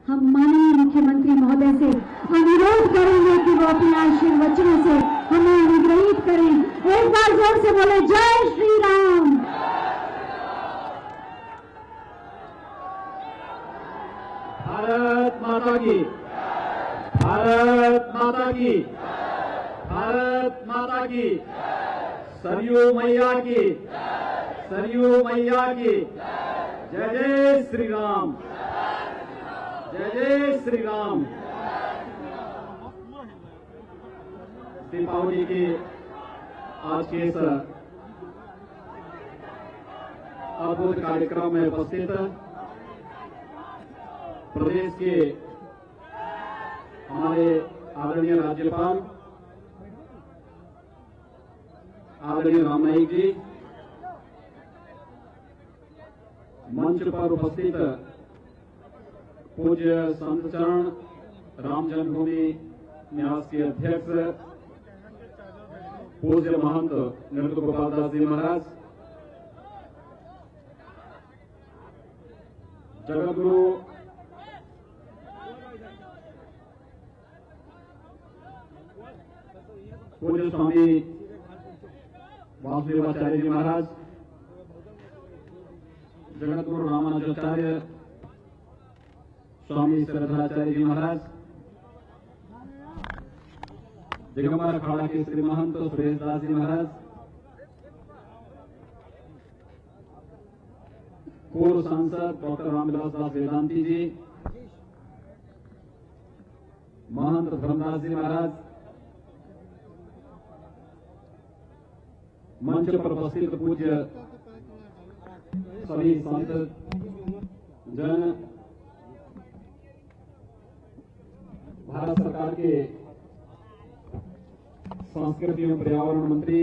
हम माननीय मुख्यमंत्री महोदय से अनुरोध करेंगे कि वो अपने आशीर्वचनों से हमें अनुग्रहित करें। एक बार जोर से बोले जय श्री राम। भारत माता की, भारत माता की, भारत माता की, सरयू मैया की, सरयू मैया की, जय जय श्री राम, जय जय श्री राम। दीपावली के आज के इस अद्भुत कार्यक्रम में उपस्थित प्रदेश के हमारे आदरणीय राज्यपाल आदरणीय राम नाईक जी, मंच पर उपस्थित पूज्य संत चरण राम जन्मभूमि न्यास के अध्यक्ष पूज्य महंत नृत्य गोपाल दास जी महाराज, जगतगुरु पूज्य स्वामी वासुदेवाचार्य जी महाराज, जगतगुरु रामानुजाचार्य स्वामी श्रद्धाचार्य जी महाराज, दिगंबर अखाड़ा के श्री महंत सुरेश दास जी महाराज, पूर्व सांसद डॉक्टर रामविलास दास वेदांती जी, महंत धर्मदास जी महाराज, मंच पर उपस्थित पूज्य सभी संत जन, भारत सरकार के संस्कृति एवं पर्यावरण मंत्री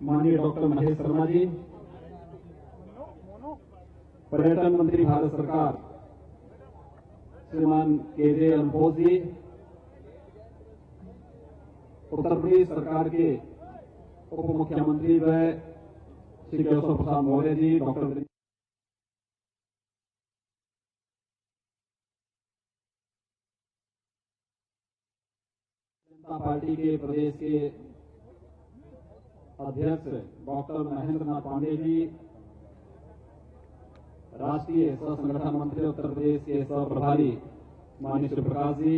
माननीय डॉक्टर महेश शर्मा जी, पर्यटन मंत्री भारत सरकार श्रीमान केजे अनफोज जी, उत्तर प्रदेश सरकार के उप मुख्यमंत्री व श्री केशव प्रसाद मौर्य जी, डॉक्टर जनता पार्टी के प्रदेश के अध्यक्ष डॉक्टर महेंद्र नाथ पांडे जी, राष्ट्रीय सह संगठन मंत्री उत्तर प्रदेश के सह प्रभारी माननीय श्री प्रकाश जी,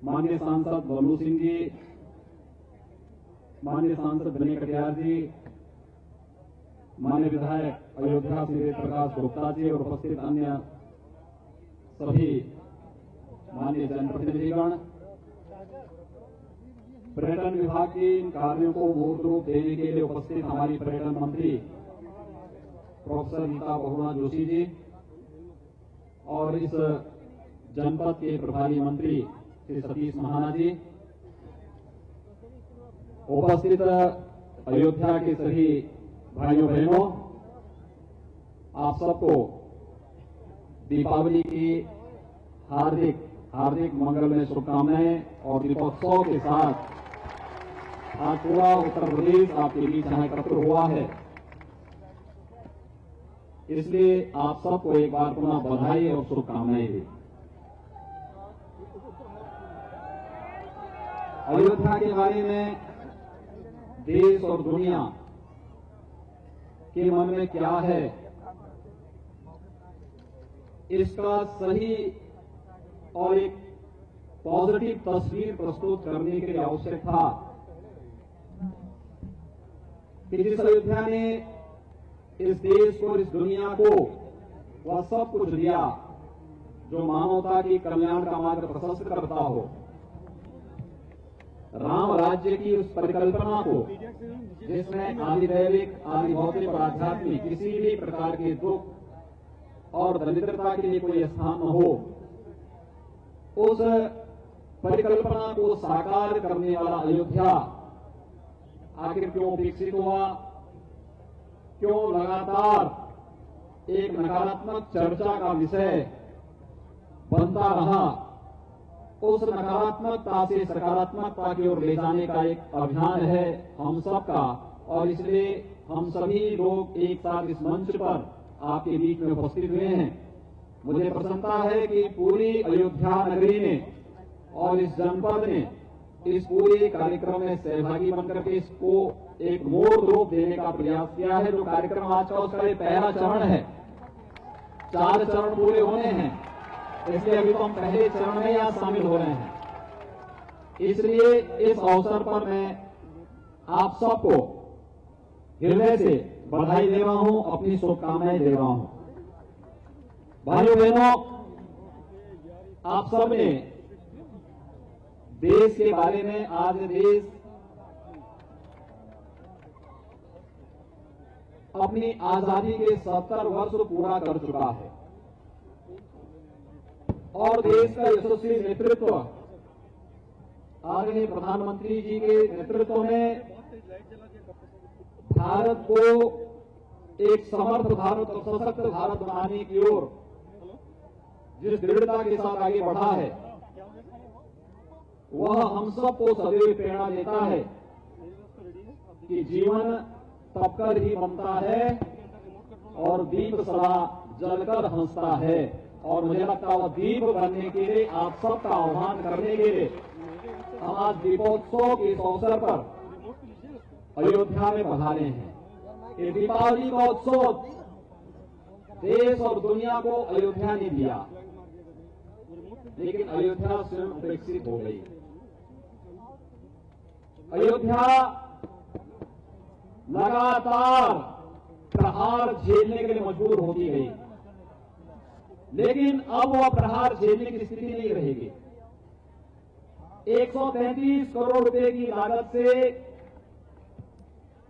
माननीय सांसद बल्लू सिंह जी, माननीय सांसद विनय कटियार जी, माननीय विधायक अयोध्या श्री प्रकाश गुप्ता जी और उपस्थित अन्य सभी माननीय जनप्रतिनिधिगण, पर्यटन विभाग के इन कार्यों को मूर्त रूप देने के लिए उपस्थित हमारी पर्यटन मंत्री प्रोफेसर नीता बहुगुणा जोशी जी और इस जनपद के प्रभारी मंत्री श्री सतीश महाना जी, उपस्थित अयोध्या के सभी भाइयों बहनों, आप सबको दीपावली की हार्दिक हार्दिक मंगलमय शुभकामनाएं और दीपोत्सव के साथ आज पूरा उत्तर प्रदेश आपके बीच यहाँ एकत्र हुआ है, इसलिए आप सबको एक बार पुनः बधाई और शुभकामनाएं दी। अयोध्या के बारे में देश और दुनिया के मन में क्या है, इसका सही और एक पॉजिटिव तस्वीर प्रस्तुत करने के लिए आवश्यक था कि जिस अयोध्या ने इस देश को, इस दुनिया को वह सब कुछ दिया जो मानवता की कल्याण का मार्ग प्रशस्त करता हो, राम राज्य की उस परिकल्पना को जिसमें आदि दैविक, आदि भौतिक और आध्यात्मिक किसी भी प्रकार के दुख और दरिद्रता के लिए कोई स्थान न हो, उस परिकल्पना को साकार करने वाला अयोध्या आखिर क्यों विकसित हुआ, क्यों लगातार एक नकारात्मक चर्चा का विषय बनता रहा, उस नकारात्मकता से सकारात्मकता की ओर ले जाने का एक अभियान है हम सबका, और इसलिए हम सभी लोग एक साथ इस मंच पर आपके बीच में उपस्थित हुए हैं। मुझे प्रसन्नता है कि पूरी अयोध्या नगरी ने और इस जनपद ने इस पूरे कार्यक्रम में सहभागी बनकर के इसको एक मूर्त रूप देने का प्रयास किया है। जो कार्यक्रम आज का उसका ये पहला चरण है, 4 चरण पूरे होने हैं, इसलिए अभी तो हम पहले चरण में यहाँ शामिल हो रहे हैं। इसलिए इस अवसर पर मैं आप सबको हृदय से बधाई दे रहा हूं, अपनी शुभकामनाएं दे रहा हूं। भाइयों बहनों, आप सब ने देश के बारे में, आज देश अपनी आजादी के 70 वर्ष पूरा कर चुका है और देश का यशस्वी नेतृत्व आदरणीय प्रधानमंत्री जी के नेतृत्व में भारत को एक समर्थ भारत और सशक्त भारत बनाने की ओर जिस दृढ़ता के साथ आगे बढ़ा है, वह हम सबको सदैव प्रेरणा देता है कि जीवन तपकर ही बनता है और दीप सदा जलकर हंसता है। और मुझे लगता है वह दीप बनने के लिए आप सबका आह्वान करने के लिए हम आज दीपोत्सव के इस अवसर पर अयोध्या में पधारे हैं। ये दीपावली का उत्सव देश और दुनिया को अयोध्या ने दिया, लेकिन अयोध्या स्वयं उपेक्षित हो गई। अयोध्या लगातार प्रहार झेलने के लिए मजबूर होती गई, लेकिन अब वह प्रहार झेलने की स्थिति नहीं रहेगी। 133 करोड़ रुपए की लागत से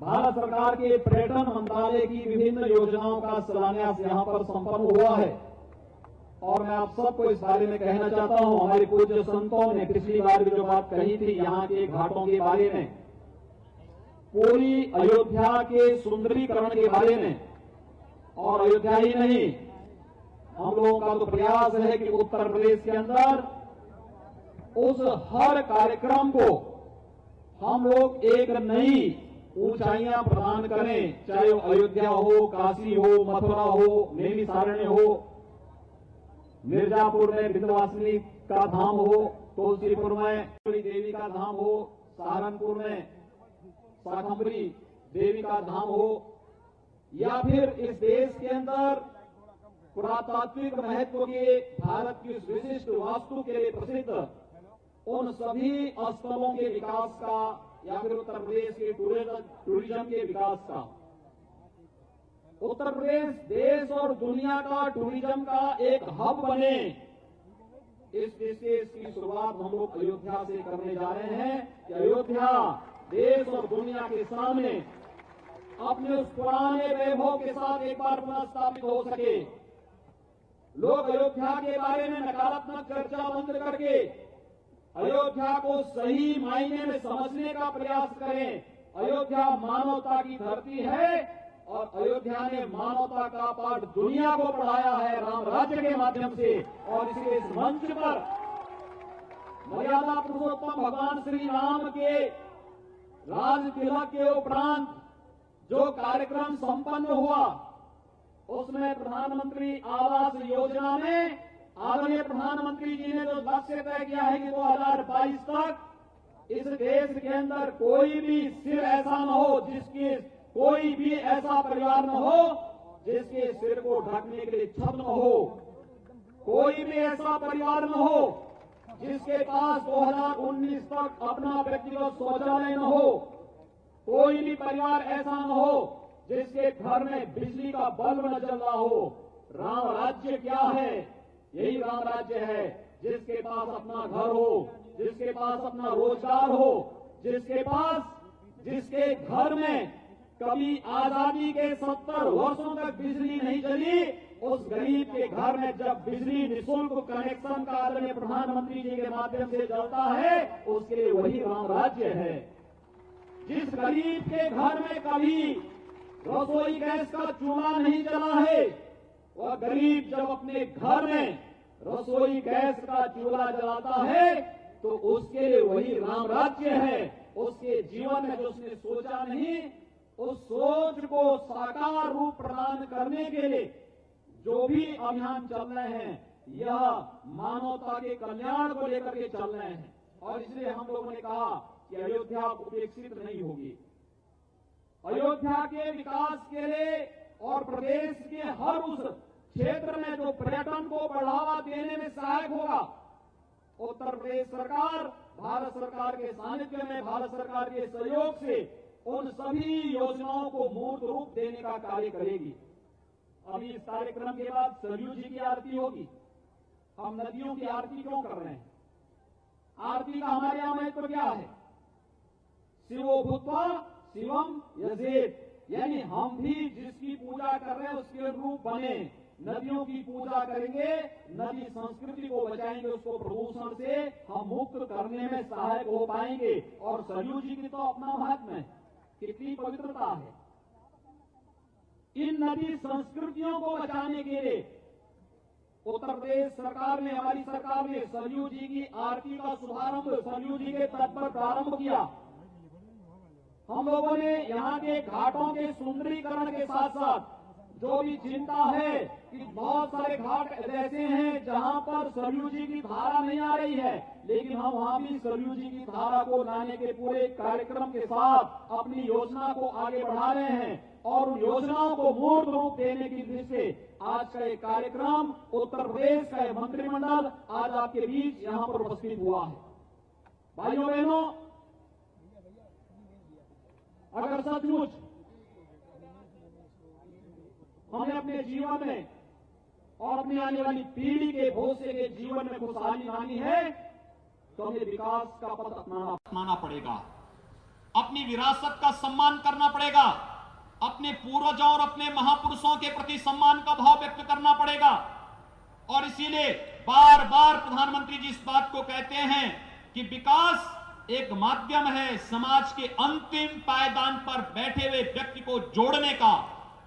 भारत सरकार के पर्यटन मंत्रालय की विभिन्न योजनाओं का शिलान्यास यहां पर संपन्न हुआ है। और मैं आप सबको इस बारे में कहना चाहता हूं, हमारे पूज्य संतों ने पिछली बार भी जो बात कही थी यहां के घाटों के बारे में, पूरी अयोध्या के सुंदरीकरण के बारे में, और अयोध्या ही नहीं, हम लोगों का तो प्रयास है कि उत्तर प्रदेश के अंदर उस हर कार्यक्रम को हम लोग एक नई ऊंचाइयां प्रदान करें, चाहे वो अयोध्या हो, काशी हो, मथुरा हो, नैमिषारण्य हो, मिर्जापुर में विंध्यवासिनी का धाम हो, तुलसीपुर में देवी का धाम हो, सहारनपुर में शाकंभरी देवी का धाम हो, या फिर इस देश के अंदर पुरातात्विक महत्व के भारत की विशिष्ट वास्तु के लिए प्रसिद्ध उन सभी स्थलों के विकास का, या फिर उत्तर प्रदेश के टूरिज्म के विकास का। उत्तर प्रदेश देश और दुनिया का टूरिज्म का एक हब बने, इस विशेष की शुरुआत हम लोग अयोध्या से करने जा रहे हैं कि अयोध्या देश और दुनिया के सामने अपने उस पुराने वैभव के साथ एक बार पुनः स्थापित हो सके। लोग अयोध्या के बारे में नकारात्मक चर्चा बंद करके अयोध्या को सही मायने में समझने का प्रयास करें। अयोध्या मानवता की धरती है और अयोध्या ने मानवता का पाठ दुनिया को पढ़ाया है राम राज्य के माध्यम से। और इसलिए इस मंच पर मर्यादा पुरुषोत्तम भगवान श्री राम के राज तिलक के उपरांत जो कार्यक्रम संपन्न हुआ, उसमें प्रधानमंत्री आवास योजना में आदरणीय प्रधानमंत्री जी ने जो लक्ष्य तय किया है कि 2022 तक इस देश के अंदर कोई भी सिर ऐसा न हो, जिसकी कोई भी ऐसा परिवार न हो जिसके सिर को ढकने के लिए छत न हो, कोई भी ऐसा परिवार न हो जिसके पास 2019 तक अपना व्यक्तिगत शौचालय न हो, कोई भी परिवार ऐसा न हो जिसके घर में बिजली का बल्ब न जल रहा हो। राम राज्य क्या है? यही राम राज्य है जिसके पास अपना घर हो, जिसके पास अपना रोजगार हो, जिसके घर में कभी आजादी के 70 वर्षों तक बिजली नहीं चली, उस गरीब के घर में जब बिजली निःशुल्क कनेक्शन का आदरणीय प्रधानमंत्री जी के माध्यम से चलता है, उसके लिए वही राम राज्य है। जिस गरीब के घर में कभी रसोई गैस का चूल्हा नहीं जला है, वह गरीब जब अपने घर में रसोई गैस का चूल्हा जलाता है तो उसके लिए वही राम राज्य है। उसके जीवन में जो उसने सोचा नहीं, उस सोच को साकार रूप प्रदान करने के लिए जो भी अभियान चल रहे हैं यह मानवता के कल्याण को लेकर के चल रहे हैं और इसलिए हम लोगों ने कहा कि अयोध्या उपेक्षित नहीं होगी। अयोध्या के विकास के लिए और प्रदेश के हर उस क्षेत्र में जो पर्यटन को बढ़ावा देने में सहायक होगा, उत्तर प्रदेश सरकार भारत सरकार के सानिध्य में, भारत सरकार के सहयोग से उन सभी योजनाओं को मूर्त रूप देने का कार्य करेगी। अभी इस कार्यक्रम के बाद सरयू जी की आरती होगी। हम नदियों की आरती क्यों कर रहे हैं? आरती का हमारे यहां महत्व क्या है? शिवो भूत्वा शिवम यजेत, यानी हम भी जिसकी पूजा कर रहे हैं उसके रूप बने, नदियों की पूजा करेंगे, नदी संस्कृति को बचाएंगे, उसको प्रदूषण से हम मुक्त करने में सहायक हो पाएंगे। और सरयू जी की तो अपना महत्व है, कितनी पवित्रता है। इन नदी संस्कृतियों को बचाने के लिए उत्तर प्रदेश सरकार ने, हमारी सरकार ने सरयू जी की आरती का शुभारंभ सरयू जी के तट पर प्रारंभ किया। हम लोगों ने यहाँ के घाटों के सुंदरीकरण के साथ साथ जो भी चिंता है कि बहुत सारे घाट ऐसे हैं जहां पर सरयू जी की धारा नहीं आ रही है, लेकिन हम वहां भी सरयू जी की धारा को लाने के पूरे कार्यक्रम के साथ अपनी योजना को आगे बढ़ा रहे हैं और उन योजनाओं को मूर्त रूप देने की दृष्टि से आज का ये कार्यक्रम, उत्तर प्रदेश का मंत्रिमंडल आज आपके बीच यहां पर उपस्थित हुआ है। भाइयों बहनों, अगर सचमुच हमें अपने जीवन में और अपनी आने वाली पीढ़ी के भविष्य के जीवन में खुशहाली लानी है तो हमें विकास का पथ अपनाना पड़ेगा, अपनी विरासत का सम्मान करना पड़ेगा, अपने पूर्वजों और अपने महापुरुषों के प्रति सम्मान का भाव व्यक्त करना पड़ेगा। और इसीलिए बार बार प्रधानमंत्री जी इस बात को कहते हैं कि विकास एक माध्यम है समाज के अंतिम पायदान पर बैठे हुए व्यक्ति को जोड़ने का।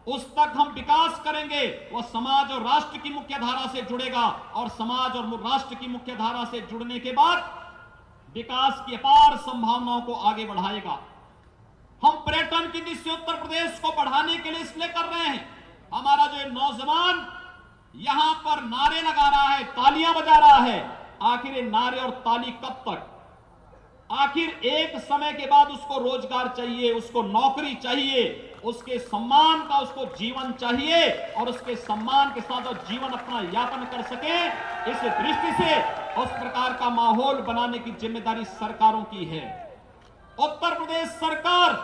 उस तक हम विकास करेंगे, वह समाज और राष्ट्र की मुख्य धारा से जुड़ेगा और समाज और राष्ट्र की मुख्य धारा से जुड़ने के बाद विकास की अपार संभावनाओं को आगे बढ़ाएगा। हम पर्यटन की दृष्टि उत्तर प्रदेश को बढ़ाने के लिए इसलिए कर रहे हैं। हमारा जो नौजवान यहां पर नारे लगा रहा है, तालियां बजा रहा है, आखिर ये नारे और ताली कब तक? आखिर एक समय के बाद उसको रोजगार चाहिए, उसको नौकरी चाहिए, उसके सम्मान का उसको जीवन चाहिए और उसके सम्मान के साथ और जीवन अपना यापन कर सके। इस दृष्टि से उस प्रकार का माहौल बनाने की जिम्मेदारी सरकारों की है। उत्तर प्रदेश सरकार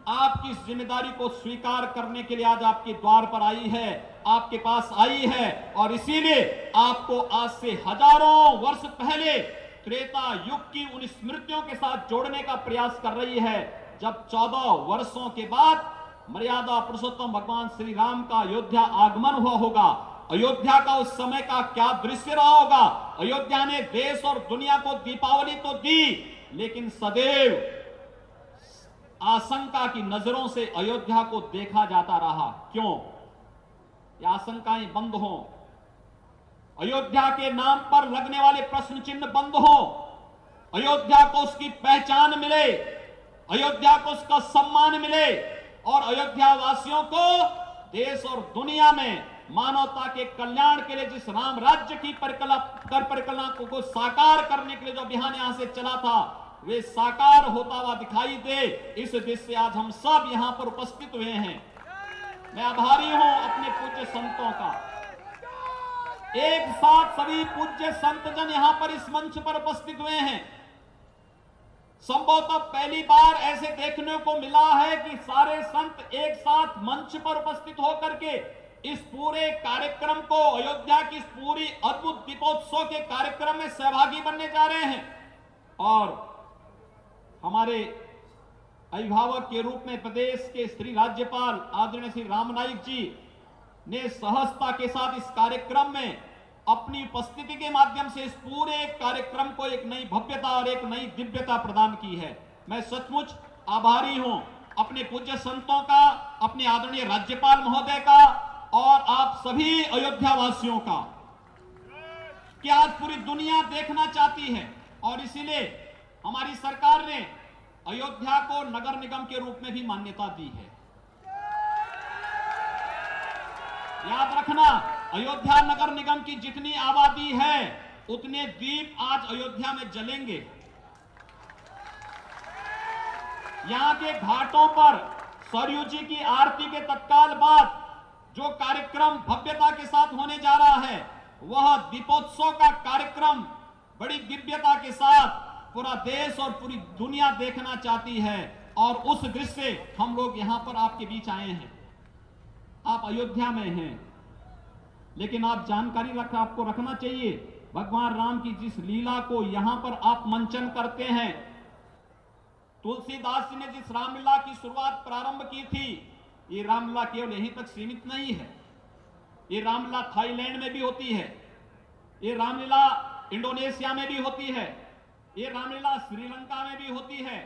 आपकी इस जिम्मेदारी को स्वीकार करने के लिए आज आपके द्वार पर आई है, आपके पास आई है और इसीलिए आपको आज से हजारों वर्ष पहले त्रेता युग की उन स्मृतियों के साथ जोड़ने का प्रयास कर रही है, जब 14 वर्षों के बाद मर्यादा पुरुषोत्तम भगवान श्री राम का अयोध्या आगमन हुआ होगा। अयोध्या का उस समय का क्या दृश्य रहा होगा? अयोध्या ने देश और दुनिया को दीपावली तो दी, लेकिन सदैव आशंका की नजरों से अयोध्या को देखा जाता रहा। क्यों? ये आशंकाएं बंद हो, अयोध्या के नाम पर लगने वाले प्रश्न चिन्ह बंद हो, अयोध्या को उसकी पहचान मिले, अयोध्या को उसका सम्मान मिले और अयोध्या वासियों को देश और दुनिया में मानवता के कल्याण के लिए जिस राम राज्य की परिकल्पना को साकार करने के लिए जो अभियान यहां से चला था, वे साकार होता हुआ दिखाई दे। इस दृष्टि से आज हम सब यहां पर उपस्थित हुए हैं। मैं आभारी हूं अपने पूज्य संतों का। एक साथ सभी पूज्य संतजन यहां पर इस मंच पर उपस्थित हुए हैं। संभवतः पहली बार ऐसे देखने को मिला है कि सारे संत एक साथ मंच पर उपस्थित होकर के इस पूरे कार्यक्रम को, अयोध्या की इस पूरी अद्भुत दीपोत्सव के कार्यक्रम में सहभागी बनने जा रहे हैं। और हमारे अभिभावक के रूप में प्रदेश के श्री राज्यपाल आदरणीय श्री राम नाईक जी ने सहजता के साथ इस कार्यक्रम में अपनी उपस्थिति के माध्यम से इस पूरे कार्यक्रम को एक नई भव्यता और एक नई दिव्यता प्रदान की है। मैं सचमुच आभारी हूं अपने पूज्य संतों का, अपने आदरणीय राज्यपाल महोदय का और आप सभी अयोध्या वासियों का कि आज पूरी दुनिया देखना चाहती है और इसीलिए हमारी सरकार ने अयोध्या को नगर निगम के रूप में भी मान्यता दी है। याद रखना, अयोध्या नगर निगम की जितनी आबादी है उतने दीप आज अयोध्या में जलेंगे। यहां के घाटों पर सरयू जी की आरती के तत्काल बाद जो कार्यक्रम भव्यता के साथ होने जा रहा है वह दीपोत्सव का कार्यक्रम बड़ी दिव्यता के साथ पूरा देश और पूरी दुनिया देखना चाहती है और उस दृश्य से हम लोग यहां पर आपके बीच आए हैं। आप अयोध्या में हैं, लेकिन आप जानकारी आपको रखना चाहिए भगवान राम की जिस लीला को यहां पर आप मंचन करते हैं, तुलसीदास जी ने जिस रामलीला की शुरुआत प्रारंभ की थी, ये रामलीला केवल यहीं तक सीमित नहीं है। ये रामलीला थाईलैंड में भी होती है, ये रामलीला इंडोनेशिया में भी होती है, ये रामलीला श्रीलंका में भी होती है।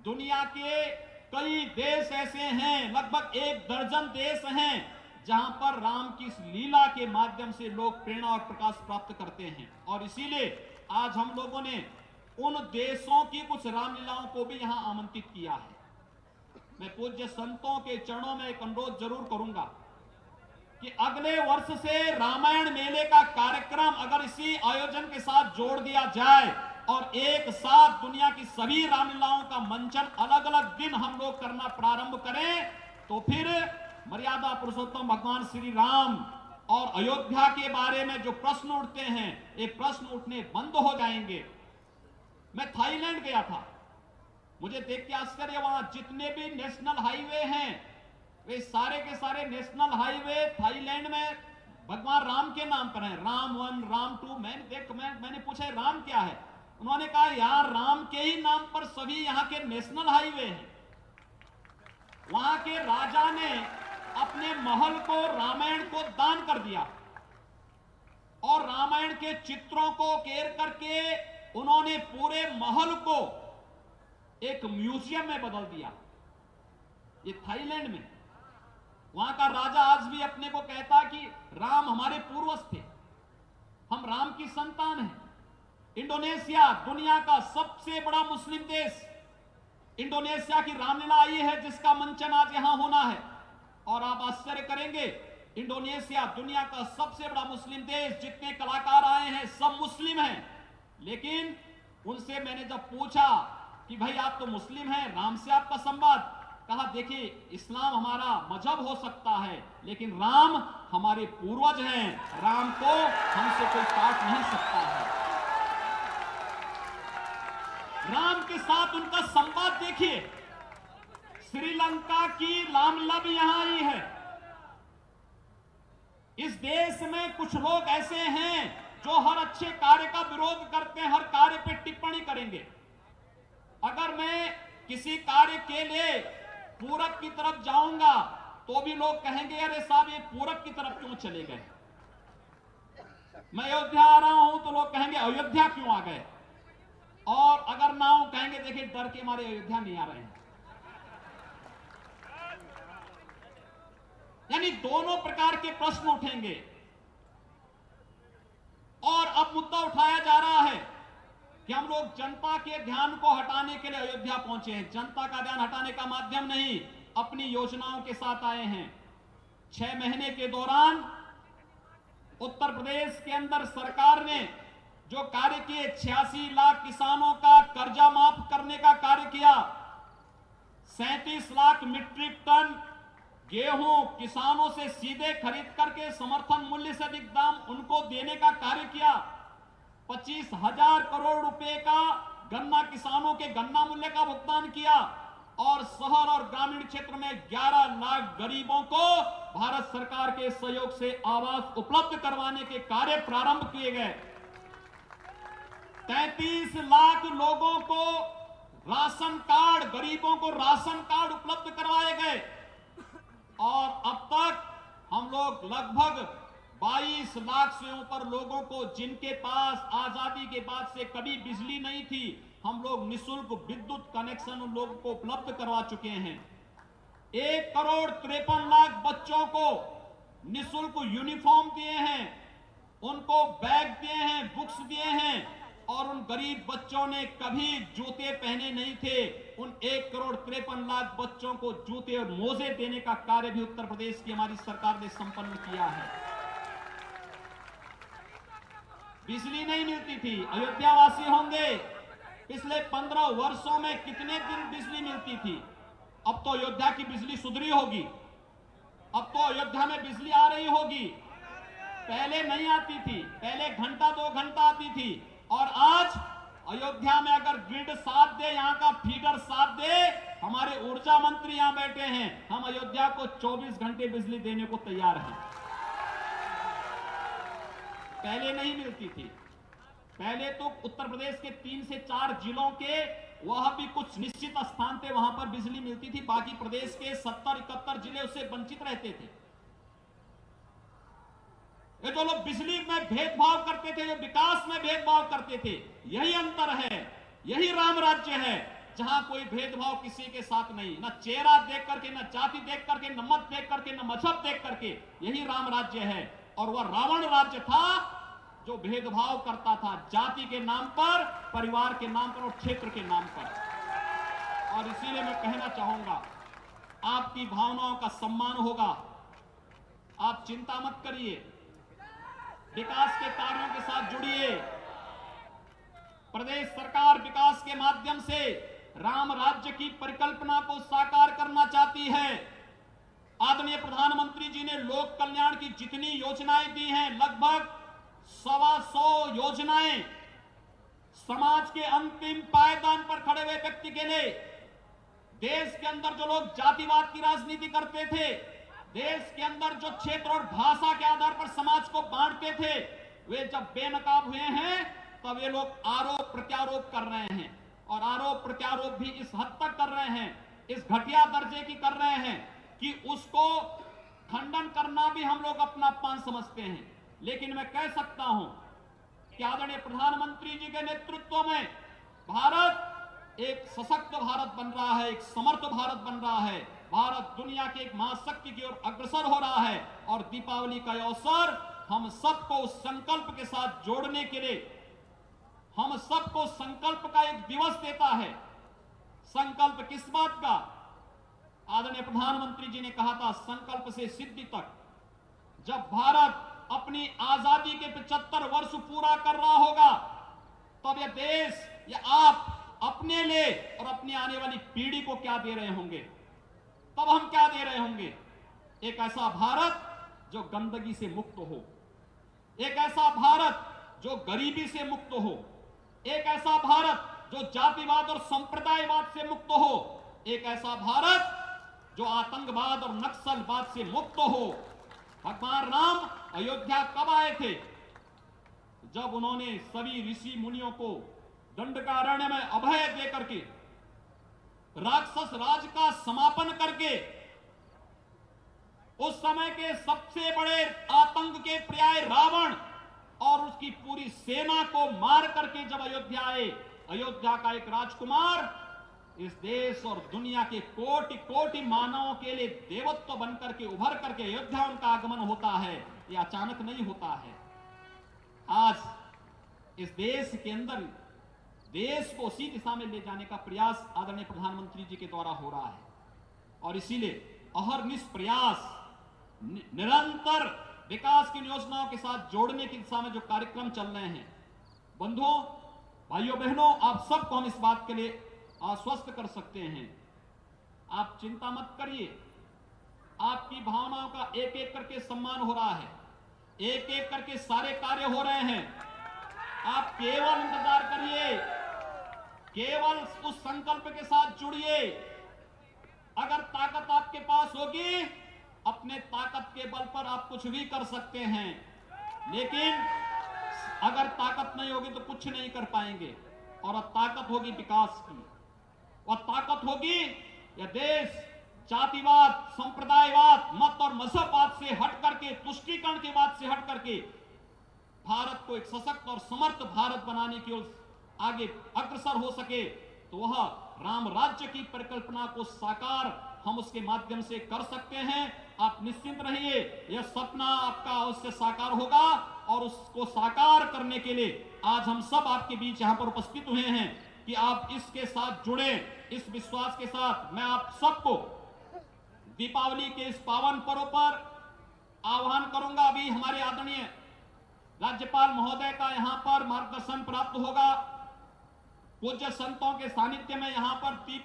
दुनिया के कई देश ऐसे हैं, लगभग 1 दर्जन देश हैं जहां पर राम की इस लीला के माध्यम से लोग प्रेरणा और प्रकाश प्राप्त करते हैं। और इसीलिए आज हम लोगों ने उन देशों की कुछ रामलीलाओं को भी यहां आमंत्रित किया है। मैं पूज्य संतों के चरणों में एक अनुरोध जरूर करूंगा कि अगले वर्ष से रामायण मेले का कार्यक्रम अगर इसी आयोजन के साथ जोड़ दिया जाए और एक साथ दुनिया की सभी रामलीलाओं का मंचन अलग अलग दिन हम लोग करना प्रारंभ करें, तो फिर मर्यादा पुरुषोत्तम भगवान श्री राम और अयोध्या के बारे में जो प्रश्न उठते हैं, ये प्रश्न उठने बंद हो जाएंगे। मैं थाईलैंड गया था, मुझे देख के आश्चर्य, वहां जितने भी नेशनल हाईवे हैं वे सारे के सारे नेशनल हाईवे थाईलैंड में भगवान राम के नाम पर हैं। राम 1, राम 2। मैंने पूछा राम क्या है, उन्होंने कहा यार राम के ही नाम पर सभी यहां के नेशनल हाईवे हैं। वहां के राजा ने अपने महल को रामायण को दान कर दिया और रामायण के चित्रों को घेर करके उन्होंने पूरे महल को एक म्यूजियम में बदल दिया। ये थाईलैंड में। वहां का राजा आज भी अपने को कहता कि राम हमारे पूर्वज थे, हम राम की संतान हैं। इंडोनेशिया दुनिया का सबसे बड़ा मुस्लिम देश, इंडोनेशिया की रामलीला आई है जिसका मंचन आज यहां होना है। और आप आश्चर्य करेंगे, इंडोनेशिया दुनिया का सबसे बड़ा मुस्लिम देश, जितने कलाकार आए हैं सब मुस्लिम हैं। लेकिन उनसे मैंने जब पूछा कि भाई आप तो मुस्लिम हैं, राम से आपका संवाद, कहा देखिए इस्लाम हमारा मजहब हो सकता है लेकिन राम हमारे पूर्वज हैं, राम को हमसे कोई काट नहीं सकता है। राम के साथ उनका संवाद देखिए। श्रीलंका की रामलीला भी यहां आई है। इस देश में कुछ लोग ऐसे हैं जो हर अच्छे कार्य का विरोध करते हैं, हर कार्य पे टिप्पणी करेंगे। अगर मैं किसी कार्य के लिए पूरब की तरफ जाऊंगा तो भी लोग कहेंगे अरे साहब ये पूरब की तरफ क्यों चले गए। मैं अयोध्या आ रहा हूं तो लोग कहेंगे अयोध्या क्यों आ गए, और अगर ना हो कहेंगे देखिए डर के मारे अयोध्या नहीं आ रहे हैं। यानी दोनों प्रकार के प्रश्न उठेंगे। और अब मुद्दा उठाया जा रहा है कि हम लोग जनता के ध्यान को हटाने के लिए अयोध्या पहुंचे हैं। जनता का ध्यान हटाने का माध्यम नहीं, अपनी योजनाओं के साथ आए हैं। 6 महीने के दौरान उत्तर प्रदेश के अंदर सरकार ने जो कार्य किए, 86 लाख किसानों का कर्जा माफ करने का कार्य किया, 37 लाख मीट्रिक टन गेहूं किसानों से सीधे खरीद करके समर्थन मूल्य से अधिक दाम उनको देने का कार्य किया, 25,000 करोड़ रुपए का गन्ना किसानों के गन्ना मूल्य का भुगतान किया, और शहर और ग्रामीण क्षेत्र में 11 लाख गरीबों को भारत सरकार के सहयोग से आवास उपलब्ध करवाने के कार्य प्रारंभ किए गए। 33 लाख लोगों को राशन कार्ड, गरीबों को राशन कार्ड उपलब्ध करवाए गए, और अब तक हम लोग लगभग 22 लाख से ऊपर लोगों को, जिनके पास आजादी के बाद से कभी बिजली नहीं थी, हम लोग निःशुल्क विद्युत कनेक्शन उन लोगों को उपलब्ध करवा चुके हैं। 1,53,00,000 बच्चों को निःशुल्क यूनिफॉर्म दिए हैं, उनको बैग दिए हैं, बुक्स दिए हैं, और उन गरीब बच्चों ने कभी जूते पहने नहीं थे, उन 1,53,00,000 बच्चों को जूते और मोजे देने का कार्य भी उत्तर प्रदेश की हमारी सरकार ने संपन्न किया है। बिजली नहीं मिलती थी। अयोध्यावासी होंगे पिछले 15 वर्षों में कितने दिन बिजली मिलती थी। अब तो अयोध्या की बिजली सुधरी होगी, अब तो अयोध्या में बिजली आ रही होगी। पहले नहीं आती थी, पहले घंटा 2 घंटा आती थी, और आज अयोध्या में अगर ग्रिड साथ दे, यहां का फीडर साथ दे, हमारे ऊर्जा मंत्री यहां बैठे हैं, हम अयोध्या को 24 घंटे बिजली देने को तैयार हैं। पहले नहीं मिलती थी, पहले तो उत्तर प्रदेश के 3 से 4 जिलों के वह भी कुछ निश्चित स्थान थे, वहां पर बिजली मिलती थी, बाकी प्रदेश के 70-71 जिले उससे वंचित रहते थे। ये जो लोग बिजली में भेदभाव करते थे, जो विकास में भेदभाव करते थे, यही अंतर है, यही राम राज्य है, जहां कोई भेदभाव किसी के साथ नहीं, न चेहरा देख करके, न जाति देख करके, न मत देख करके, न मजहब देख करके, यही राम राज्य है। और वह रावण राज्य था जो भेदभाव करता था जाति के नाम पर, परिवार के नाम पर और क्षेत्र के नाम पर। और इसीलिए मैं कहना चाहूंगा, आपकी भावनाओं का सम्मान होगा, आप चिंता मत करिए, विकास के कार्यों के साथ जुड़िए। प्रदेश सरकार विकास के माध्यम से राम राज्य की परिकल्पना को साकार करना चाहती है। आदरणीय प्रधानमंत्री जी ने लोक कल्याण की जितनी योजनाएं दी हैं, लगभग 125 योजनाएं समाज के अंतिम पायदान पर खड़े हुए व्यक्ति के लिए, देश के अंदर जो लोग जातिवाद की राजनीति करते थे, देश के अंदर जो क्षेत्र और भाषा के आधार पर समाज को बांटते थे, वे जब बेनकाब हुए हैं तब ये लोग आरोप प्रत्यारोप कर रहे हैं, और आरोप प्रत्यारोप भी इस हद तक कर रहे हैं, इस घटिया दर्जे की कर रहे हैं कि उसको खंडन करना भी हम लोग अपनापन समझते हैं। लेकिन मैं कह सकता हूं कि आदरणीय प्रधानमंत्री जी के नेतृत्व में भारत एक सशक्त भारत बन रहा है, एक समर्थ भारत बन रहा है। भारत दुनिया के एक महाशक्ति की ओर अग्रसर हो रहा है, और दीपावली का अवसर हम सबको उस संकल्प के साथ जोड़ने के लिए, हम सबको संकल्प का एक दिवस देता है। संकल्प किस बात का? आदरणीय प्रधानमंत्री जी ने कहा था, संकल्प से सिद्धि तक। जब भारत अपनी आजादी के 75 वर्ष पूरा कर रहा होगा, तब यह देश, यह आप अपने लिए और अपनी आने वाली पीढ़ी को क्या दे रहे होंगे, तब हम क्या दे रहे होंगे? एक ऐसा भारत जो गंदगी से मुक्त हो, एक ऐसा भारत जो गरीबी से मुक्त हो, एक ऐसा भारत जो जातिवाद और संप्रदायवाद से मुक्त हो, एक ऐसा भारत जो आतंकवाद और नक्सलवाद से मुक्त हो। भगवान राम अयोध्या कब आए थे? जब उन्होंने सभी ऋषि मुनियों को दंडकारण्य में अभय दे करके, राक्षस राज का समापन करके, उस समय के सबसे बड़े आतंक के पर्याय रावण और उसकी पूरी सेना को मार करके जब अयोध्या आए, अयोध्या का एक राजकुमार इस देश और दुनिया के कोटि कोटि मानवों के लिए देवत्व बनकर के उभर करके अयोध्या उनका आगमन होता है। यह अचानक नहीं होता है। आज इस देश के अंदर देश को उसी दिशा में ले जाने का प्रयास आदरणीय प्रधानमंत्री जी के द्वारा हो रहा है, और इसीलिए अहरनिश प्रयास, निरंतर विकास की योजनाओं के साथ जोड़ने की दिशा में जो कार्यक्रम चल रहे हैं, बंधुओं, भाइयों बहनों, आप सबको हम इस बात के लिए आश्वस्त कर सकते हैं। आप चिंता मत करिए, आपकी भावनाओं का एक एक करके सम्मान हो रहा है, एक एक करके सारे कार्य हो रहे हैं। आप केवल इंतजार करिए, केवल उस संकल्प के साथ जुड़िए। अगर ताकत आपके पास होगी, अपने ताकत के बल पर आप कुछ भी कर सकते हैं, लेकिन अगर ताकत नहीं होगी तो कुछ नहीं कर पाएंगे। और अब ताकत होगी विकास की, और ताकत होगी यह देश जातिवाद, संप्रदायवाद, मत और मजहबवाद से हट करके, तुष्टीकरण के बाद से हट करके भारत को एक सशक्त और समर्थ भारत बनाने की ओर आगे अग्रसर हो सके, तो वह राम राज्य की परिकल्पना को साकार हम उसके माध्यम से कर सकते हैं। आप निश्चिंत रहिए, यह सपना आपका अवश्य साकार होगा, और उसको साकार करने के लिए आज हम सब आपके बीच यहां पर उपस्थित हुए हैं कि आप इसके साथ जुड़े। इस विश्वास के साथ मैं आप सबको दीपावली के इस पावन पर्व पर आह्वान करूंगा। अभी हमारे आदरणीय राज्यपाल महोदय का यहां पर मार्गदर्शन प्राप्त होगा। पूज्य संतों के सानिध्य में यहां पर दीप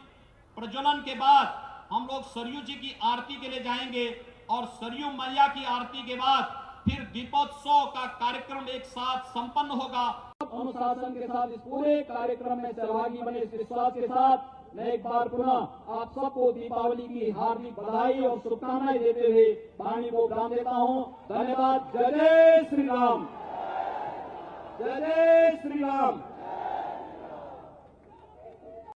प्रज्वलन के बाद हम लोग सरयू जी की आरती के लिए जाएंगे और सरयू मैया की आरती के बाद फिर दीपोत्सव का कार्यक्रम एक साथ संपन्न होगा। अनुशासन के साथ इस पूरे कार्यक्रम में सहभागी बने इस विश्वास के साथ मैं एक बार पुनः आप सबको दीपावली की हार्दिक बधाई और शुभकामनाएं देते हुए वाणी को विराम देता हूं। धन्यवाद। जय जय श्री राम, जय जय श्री राम।